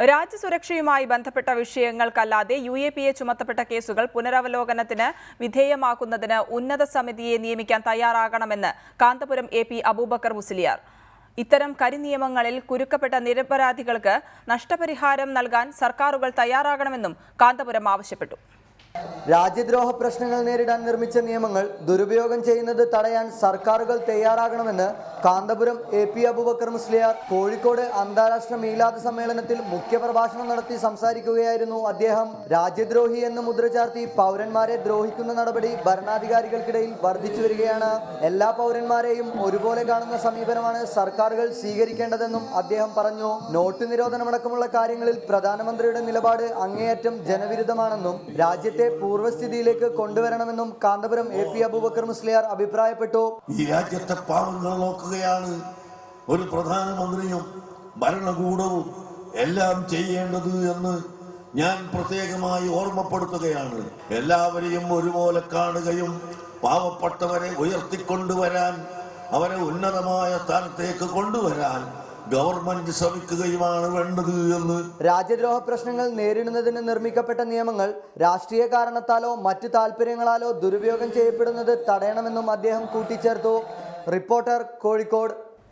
രാജ്യസുരക്ഷയുമായി ബന്ധപ്പെട്ട വിഷയങ്ങൾക്കല്ലാതെ UAPA ചുമത്തപ്പെട്ട കേസുകൾ പുനരവലോകനത്തിന് വിധേയമാക്കുന്നതിന് ഉന്നത സമിതിയെ നിയമിക്കാൻ തയ്യാറാകണമെന്ന് കാന്തപുരം AP അബൂബക്കർ മുസ്ലിയാർ. ഇത്തരം കരിനിയമങ്ങളിൽ കുരുക്കപ്പെട്ട നിരപരാധികൾക്ക് നഷ്ടപരിഹാരം നൽകാൻ സർക്കാരുകൾ തയ്യാറാകണമെന്നും കാന്തപുരം ആവശ്യപ്പെട്ടു. രാജ്യദ്രോഹ പ്രശ്നങ്ങൾ നേരിടാൻ നിർമ്മിച്ച നിയമങ്ങൾ ദുരുപയോഗം ചെയ്യുന്നത് തടയാൻ സർക്കാരുകൾ തയ്യാറാകണമെന്ന് കാന്തപുരം AP അബൂബക്കർ മുസ്ലിയാർ കോഴിക്കോട് അന്താരാഷ്ട്ര മീലാദ് സമ്മേളനത്തിൽ മുഖ്യപ്രഭാഷണം നടത്തി സംസാരിക്കുകയായിരുന്നു അദ്ദേഹം. രാജ്യദ്രോഹി എന്ന് മുദ്ര ചാർത്തി പൗരന്മാരെ ദ്രോഹിക്കുന്ന നടപടി ഭരണാധികാരികൾക്കിടയിൽ വർദ്ധിച്ചു വരികയാണ്. എല്ലാ പൗരന്മാരെയും ഒരുപോലെ കാണുന്ന സമീപനമാണ് സർക്കാരുകൾ സ്വീകരിക്കേണ്ടതെന്നും അദ്ദേഹം പറഞ്ഞു. നോട്ട് നിരോധനമടക്കമുള്ള കാര്യങ്ങളിൽ പ്രധാനമന്ത്രിയുടെ നിലപാട് അങ്ങേയറ്റം ജനവിരുദ്ധമാണെന്നും രാജ്യത്തെ പൂർവ്വസ്ഥിതിയിലേക്ക് കൊണ്ടുവരണമെന്നും കാന്തപുരം AP അബൂബക്കർ മുസ്ലിയാർ അഭിപ്രായപ്പെട്ടു. ഈ രാജ്യത്തെ പാവങ്ങൾ നോക്കുകയാണ് ഒരു പ്രധാനമന്ത്രിയും ഭരണകൂടവും എല്ലാം ചെയ്യേണ്ടത് എന്ന് ഞാൻ പ്രത്യേകമായി ഓർമ്മപ്പെടുത്തുകയാണ്. എല്ലാവരെയും ഒരുപോലെ കാണുകയും പാവപ്പെട്ടവരെ ഉയർത്തിക്കൊണ്ടുവരാൻ, അവരെ ഉന്നതമായ സ്ഥാനത്തേക്ക് കൊണ്ടുവരാൻ ഗവൺമെന്റ് ശ്രമിക്കുകയുമാണ് വേണ്ടത് എന്ന്. രാജ്യദ്രോഹ പ്രശ്നങ്ങൾ നേരിടുന്നതിന് നിർമ്മിക്കപ്പെട്ട നിയമങ്ങൾ രാഷ്ട്രീയ കാരണത്താലോ മറ്റു താല്പര്യങ്ങളാലോ ദുരുപയോഗം ചെയ്യപ്പെടുന്നത് തടയണമെന്നും അദ്ദേഹം കൂട്ടിച്ചേർത്തു. റിപ്പോർട്ടർ, കോഴിക്കോട്.